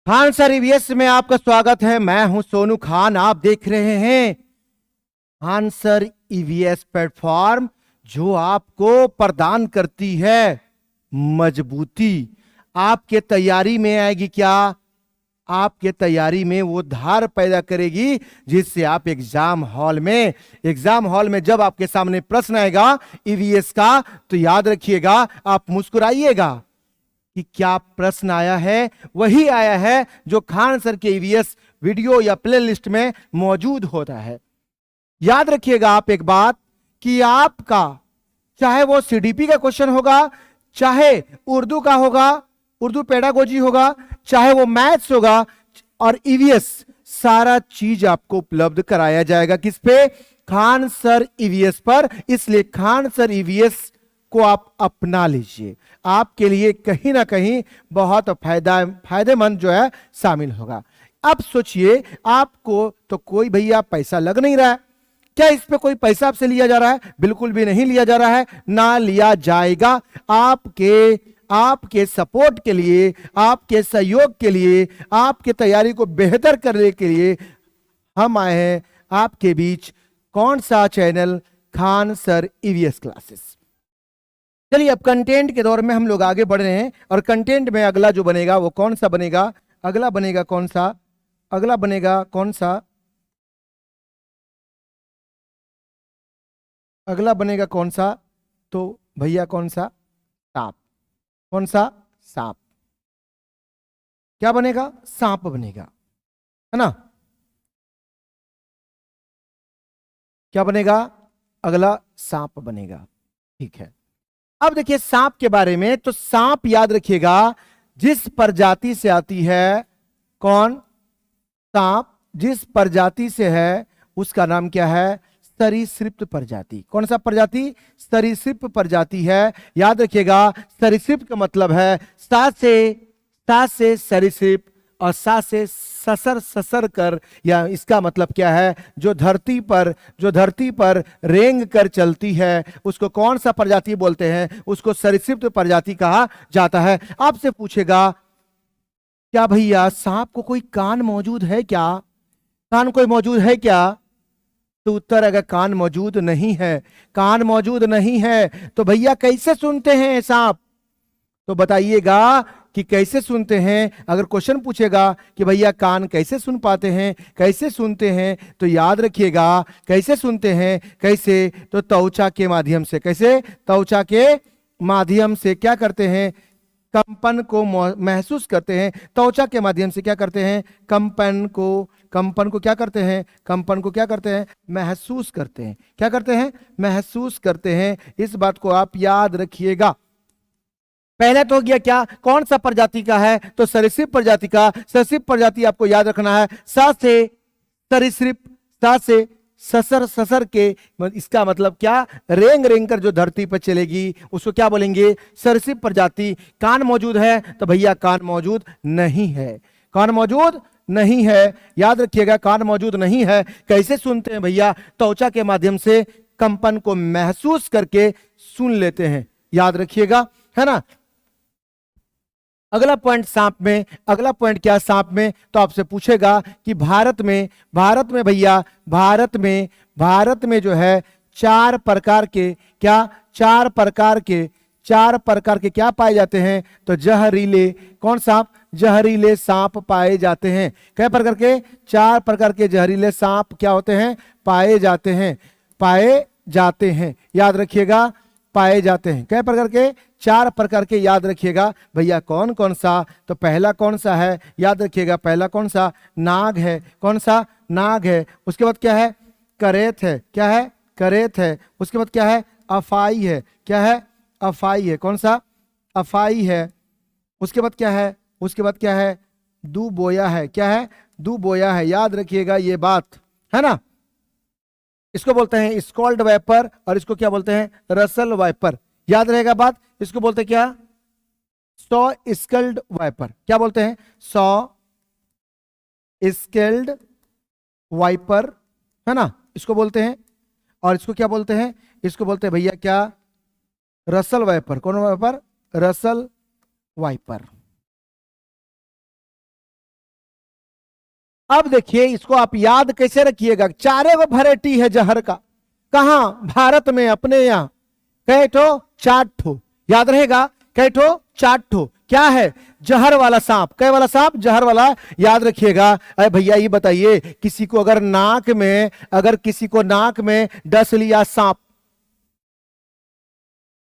Khan sir EVS में आपका स्वागत है। मैं हूं सोनू खान। आप देख रहे हैं खान सर ईवीएस प्लेटफॉर्म, जो आपको प्रदान करती है मजबूती। आपके तैयारी में आएगी क्या? आपके तैयारी में वो धार पैदा करेगी जिससे आप एग्जाम हॉल में जब आपके सामने प्रश्न आएगा ईवीएस का, तो याद रखिएगा, आप मुस्कुराइएगा कि क्या प्रश्न आया है वही आया है जो खान सर के ईवीएस वीडियो या प्लेलिस्ट में मौजूद होता है। याद रखिएगा आप एक बात कि आपका चाहे वो सीडीपी का क्वेश्चन होगा, चाहे उर्दू का होगा, उर्दू पेडागोजी होगा, चाहे वो मैथ्स होगा, और ईवीएस सारा चीज आपको उपलब्ध कराया जाएगा किस पे? खान सर ईवीएस पर। इसलिए खान सर ईवीएस को आप अपना लीजिए, आपके लिए कहीं ना कहीं बहुत फायदेमंद जो है शामिल होगा। अब सोचिए, आपको तो कोई भैया पैसा लग नहीं रहा है। क्या इस पे कोई पैसा आपसे लिया जा रहा है? बिल्कुल भी नहीं लिया जा रहा है, ना लिया जाएगा। आपके सपोर्ट के लिए, आपके सहयोग के लिए, आपके तैयारी को बेहतर करने के लिए हम आए हैं आपके बीच। कौन सा channel? Khan sir EVS classes. चलिए, अब कंटेंट के दौर में हम लोग आगे बढ़ रहे हैं, और कंटेंट में अगला जो बनेगा वो कौन सा बनेगा? अगला बनेगा कौन सा? अगला बनेगा कौन सा? अगला बनेगा कौन सा? तो भैया कौन सा? सांप। कौन सा? सांप। क्या बनेगा? सांप बनेगा, है ना? क्या बनेगा? अगला सांप बनेगा। ठीक है। अब देखिए सांप के बारे में, तो सांप याद रखिएगा जिस प्रजाति से आती है। कौन? सांप जिस प्रजाति से है उसका नाम क्या है? सरीसृप प्रजाति। कौन सा प्रजाति? सरीसृप प्रजाति है। याद रखिएगा, सरीसृप का मतलब है सा से सरीसृप, और सा से ससर कर, या इसका मतलब क्या है? जो धरती पर रेंग कर चलती है उसको कौन सा प्रजाति बोलते हैं? उसको सरीसृप प्रजाति कहा जाता है। आपसे पूछेगा, क्या भैया सांप को कोई कान मौजूद है क्या? कान कोई मौजूद है क्या? तो उत्तर, अगर कान मौजूद नहीं है तो भैया कैसे सुनते हैं सांप? तो बताइएगा कि कैसे सुनते हैं। अगर क्वेश्चन पूछेगा कि भैया कान कैसे सुन पाते हैं, कैसे सुनते हैं, तो याद रखिएगा कैसे सुनते हैं। कैसे? तो त्वचा के माध्यम से। कैसे? त्वचा के माध्यम से क्या करते हैं? कंपन को महसूस करते हैं। त्वचा के माध्यम से क्या करते हैं? कंपन को क्या करते हैं? कंपन को क्या करते हैं? महसूस करते हैं। क्या करते हैं? महसूस करते हैं। इस बात को आप याद रखिएगा। पहले तो हो गया क्या? कौन सा प्रजाति का है? तो सरीसृप प्रजाति का। सरीसृप प्रजाति आपको याद रखना है सा से सरीसृप, सा से ससर के, इसका मतलब क्या? रेंग कर जो धरती पर चलेगी उसको क्या बोलेंगे? सरीसृप प्रजाति। कान मौजूद है तो भैया कान मौजूद नहीं है। कान मौजूद नहीं है, याद रखिएगा, कान मौजूद नहीं है। कैसे सुनते हैं भैया? त्वचा के माध्यम से कंपन को महसूस करके सुन लेते हैं। याद रखिएगा, है ना? अगला पॉइंट सांप में, अगला पॉइंट क्या सांप में? तो आपसे पूछेगा कि भारत में भैया, भारत में जो है चार प्रकार के क्या पाए जाते हैं? तो जहरीले। कौन सांप? जहरीले सांप पाए जाते हैं। कई प्रकार के? चार प्रकार के जहरीले सांप क्या होते हैं? पाए जाते हैं। याद रखिएगा, पाए जाते हैं। कई प्रकार के? चार प्रकार के। याद रखिएगा भैया कौन कौन सा? तो पहला कौन सा है? याद रखिएगा, पहला कौन सा? नाग है। कौन सा? नाग है। उसके बाद क्या है? करेत है। क्या है? करेत है। उसके बाद क्या है? अफाई है। क्या है? अफाई है। कौन सा? अफाई है। उसके बाद क्या है? उसके बाद क्या है? दुबोया है। क्या है? दुबोया है। याद रखिएगा ये बात, है ना? इसको बोलते हैं स्कॉल्ड वाइपर, और इसको क्या बोलते हैं? Russell viper. याद रहेगा बात। इसको बोलते हैं क्या? Saw scaled viper. क्या बोलते हैं? सॉ स्केल्ड वाइपर, है ना? इसको बोलते हैं। और इसको क्या बोलते हैं? इसको बोलते हैं भैया क्या? Russell viper. कौन वाइपर? Russell viper. अब देखिए इसको आप याद कैसे रखिएगा। चारे वो वैरायटी है जहर का, कहां? भारत में, अपने यहां। कै ठो? 4 ठो। याद रहेगा, कै ठो? 4 ठो। क्या है? जहर वाला सांप। कै वाला सांप? जहर वाला। याद रखिएगा। अरे भैया ये बताइए, किसी को अगर नाक में, अगर किसी को नाक में डस लिया सांप,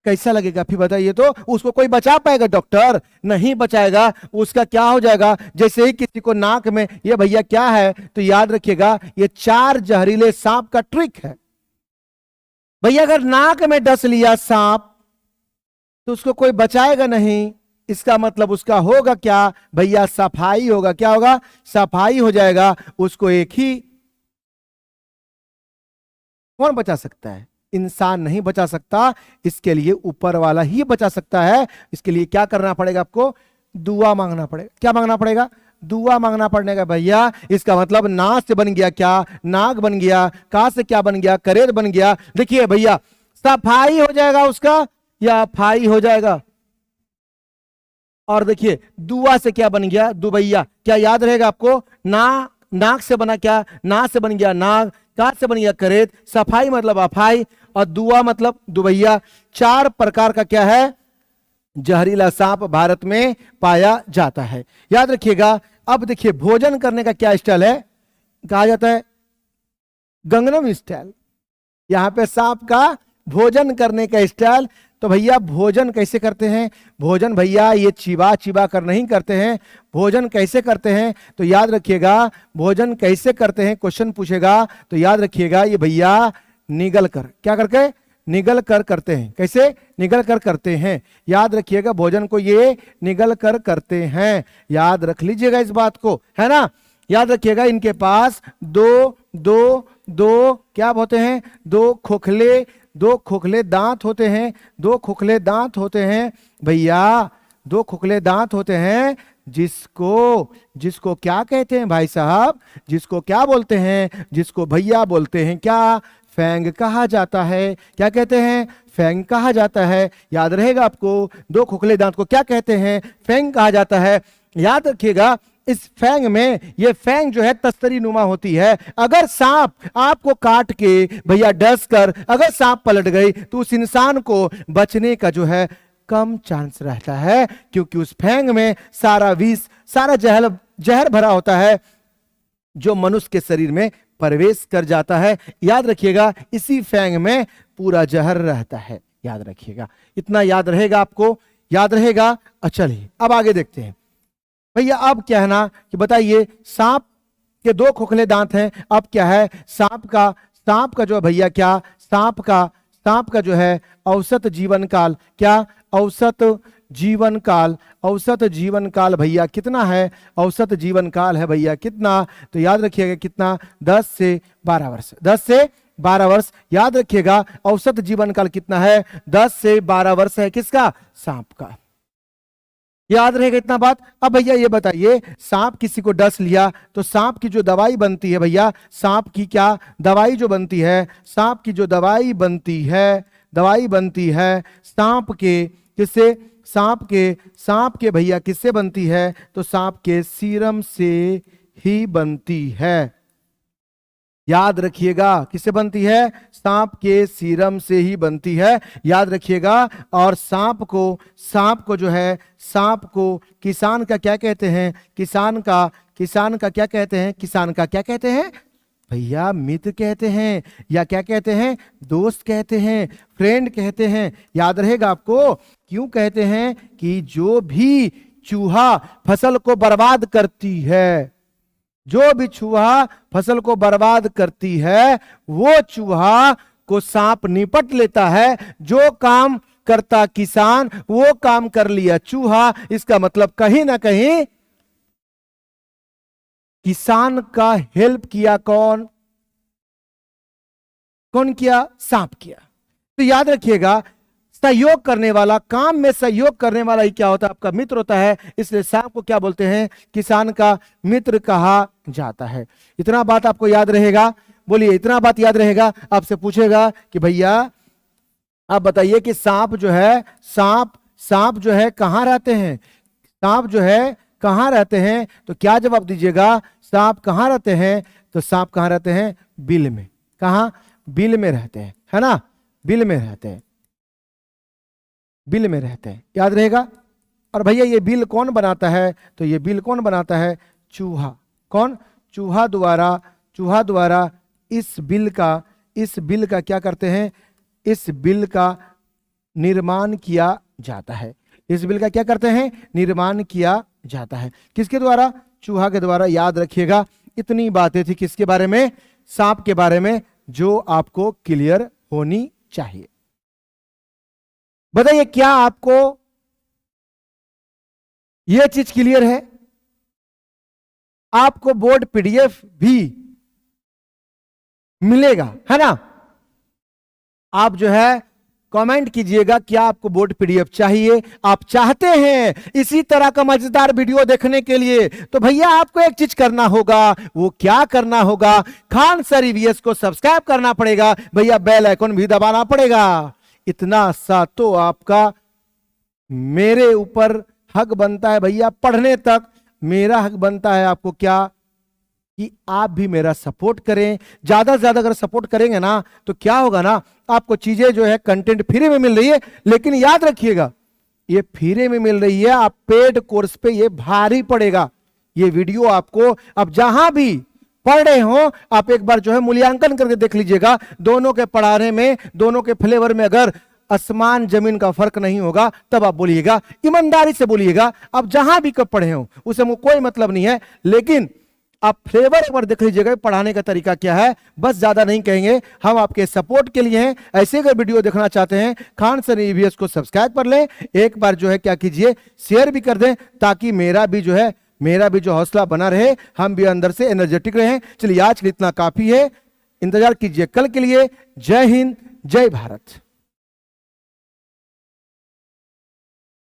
कैसा लगेगा फिर बताइए? तो उसको कोई बचा पाएगा? डॉक्टर नहीं बचाएगा। उसका क्या हो जाएगा? जैसे ही किसी को नाक में, ये भैया क्या है? तो याद रखिएगा, ये 4 जहरीले सांप का ट्रिक है भैया। अगर नाक में डस लिया सांप तो उसको कोई बचाएगा नहीं। इसका मतलब उसका होगा क्या भैया? सफाई होगा। क्या होगा? सफाई हो जाएगा। उसको एक ही, कौन बचा सकता है? इंसान नहीं बचा सकता। इसके लिए ऊपर वाला ही बचा सकता है। इसके लिए क्या करना पड़ेगा आपको? दुआ मांगना पड़ेगा। क्या मांगना पड़ेगा? दुआ मांगना पड़ेगा भैया। इसका मतलब ना से बन गया क्या? नाग बन गया। का से क्या बन गया? करेर बन गया। देखिए भैया, सफाई हो जाएगा उसका या फाई हो जाएगा। और देखिए दुआ से क्या बन गया? दुबैया। क्या याद रहेगा आपको? ना, नाक से बना क्या? ना से बन गया नाग। का से बन गया करेत। सफाई मतलब अफाई, और दुआ मतलब दुबैया। 4 प्रकार का क्या है? जहरीला सांप भारत में पाया जाता है। याद रखिएगा। अब देखिए भोजन करने का क्या स्टाइल है? कहा जाता है गंगनम स्टाइल। यहां पे सांप का भोजन करने का स्टाइल। तो भैया भोजन कैसे करते हैं? भोजन भैया ये चिबा चिबा कर नहीं करते हैं। भोजन कैसे करते हैं? तो याद रखिएगा, भोजन कैसे करते हैं क्वेश्चन पूछेगा तो याद रखिएगा, ये भैया निगल कर, क्या करके? निगल कर करते हैं। कैसे? निगल कर करते हैं। याद रखिएगा, भोजन को ये निगल कर करते हैं। याद रख लीजिएगा इस बात को, है ना? याद रखिएगा, इनके पास दो दो दो क्या होते हैं? दो खोखले दांत होते हैं। 2 खोखले दांत होते हैं भैया। 2 खोखले दांत होते हैं, जिसको क्या कहते हैं भाई साहब? जिसको क्या बोलते हैं? जिसको भैया बोलते हैं क्या? फैंग कहा जाता है। क्या कहते हैं? फैंग कहा जाता है। याद रहेगा आपको, 2 खोखले दांत को क्या कहते हैं? फैंग कहा जाता है। याद रखिएगा, इस फैंग में, ये फैंग जो है तस्तरी नुमा होती है। अगर सांप आपको काट के भैया डस कर अगर सांप पलट गई तो उस इंसान को बचने का जो है कम चांस रहता है, क्योंकि उस फैंग में सारा विष, सारा जहर भरा होता है जो मनुष्य के शरीर में प्रवेश कर जाता है। याद रखिएगा, इसी फैंग में पूरा जहर रहता है। याद रखिएगा, इतना याद रहेगा आपको, याद रहेगा। चलिए अब आगे देखते हैं भैया। अब क्या है ना कि बताइए, सांप के 2 खोखले दांत हैं। अब क्या है? सांप का जो भैया क्या? सांप का जो है औसत जीवन काल, क्या? औसत जीवन काल भैया कितना है? औसत जीवन काल है भैया कितना? तो याद रखिएगा कितना? 10 से 12 वर्ष। 10 से 12 वर्ष। याद रखिएगा, औसत जीवन काल कितना है? 10 से 12 वर्ष है। किसका? सांप का। याद रहेगा इतना बात। अब भैया ये बताइए, सांप किसी को डस लिया तो सांप की जो दवाई बनती है भैया, सांप की क्या दवाई जो बनती है? सांप की जो दवाई बनती है सांप के किससे? सांप के भैया किससे बनती है? तो सांप के सीरम से ही बनती है। याद रखिएगा, किससे बनती है? सांप के सीरम से ही बनती है। याद रखिएगा। और सांप को जो है, सांप को किसान का क्या कहते हैं? किसान का क्या कहते हैं? किसान का क्या कहते हैं भैया? मित्र कहते हैं, या क्या कहते हैं? दोस्त कहते हैं, फ्रेंड कहते हैं। याद रहेगा आपको। क्यों कहते हैं? कि जो भी चूहा फसल को बर्बाद करती है, जो भी चूहा फसल को बर्बाद करती है, वो चूहा को सांप निपट लेता है। जो काम करता किसान, वो काम कर लिया चूहा। इसका मतलब कहीं ना कहीं किसान का हेल्प किया कौन किया? सांप किया। तो याद रखिएगा, सहयोग करने वाला, काम में सहयोग करने वाला ही क्या होता है? आपका मित्र होता है। इसलिए सांप को क्या बोलते हैं? किसान का मित्र कहा जाता है। इतना बात आपको याद रहेगा? बोलिए, इतना बात याद रहेगा? आपसे पूछेगा कि भैया आप बताइए कि सांप जो है कहां रहते हैं? सांप जो है कहाँ रहते हैं? तो क्या जवाब दीजिएगा? सांप कहाँ रहते हैं? तो सांप कहाँ रहते हैं? बिल में। कहाँ? बिल में रहते हैं, है ना? बिल में रहते हैं, बिल में रहते हैं, याद रहेगा। और भैया ये बिल कौन बनाता है? तो ये बिल कौन बनाता है? चूहा। कौन? चूहा द्वारा इस बिल का क्या करते हैं? इस बिल का निर्माण किया जाता है। इस बिल का क्या करते हैं? निर्माण किया जाता है। किसके द्वारा? चूहा के द्वारा। याद रखिएगा, इतनी बातें थी किसके बारे में? सांप के बारे में, जो आपको क्लियर होनी चाहिए। बताइए क्या आपको यह चीज क्लियर है? आपको बोर्ड पीडीएफ भी मिलेगा, है ना? आप जो है कमेंट कीजिएगा क्या आपको बोर्ड पीडीएफ चाहिए। आप चाहते हैं इसी तरह का मजेदार वीडियो देखने के लिए, तो भैया आपको एक चीज करना होगा। वो क्या करना होगा? खान सर ईवीएस को सब्सक्राइब करना पड़ेगा भैया, बेल आइकन भी दबाना पड़ेगा। इतना सा तो आपका मेरे ऊपर हक बनता है भैया, पढ़ने तक मेरा हक बनता है आपको क्या? कि आप भी मेरा सपोर्ट करें। ज्यादा से ज्यादा अगर सपोर्ट करेंगे ना तो क्या होगा ना, आपको चीजें जो है कंटेंट फ्री में मिल रही है। लेकिन याद रखिएगा, ये फ्री में मिल रही है, आप पेड कोर्स पे ये भारी पड़ेगा। ये वीडियो आपको अब जहां भी पढ़ रहे हो, आप एक बार जो है मूल्यांकन करके देख लीजिएगा। दोनों के पढ़ाने में, दोनों के फ्लेवर में अगर आसमान जमीन का फर्क नहीं होगा तब आप बोलिएगा, ईमानदारी से बोलिएगा। आप जहां भी कब पढ़े हो उसे मुझे कोई मतलब नहीं है, लेकिन आप फ्लेवर एक बार देख लीजिएगा पढ़ाने का तरीका क्या है। बस ज्यादा नहीं कहेंगे, हम आपके सपोर्ट के लिए हैं। ऐसे अगर वीडियो देखना चाहते हैं, खान सर ईवीएस को सब्सक्राइब कर लें। एक बार जो है क्या कीजिए, शेयर भी कर दें, ताकि मेरा भी जो हौसला बना रहे, हम भी अंदर से एनर्जेटिक रहें। चलिए आज के लिए इतना काफी है, इंतजार कीजिए कल के लिए। जय हिंद, जय भारत।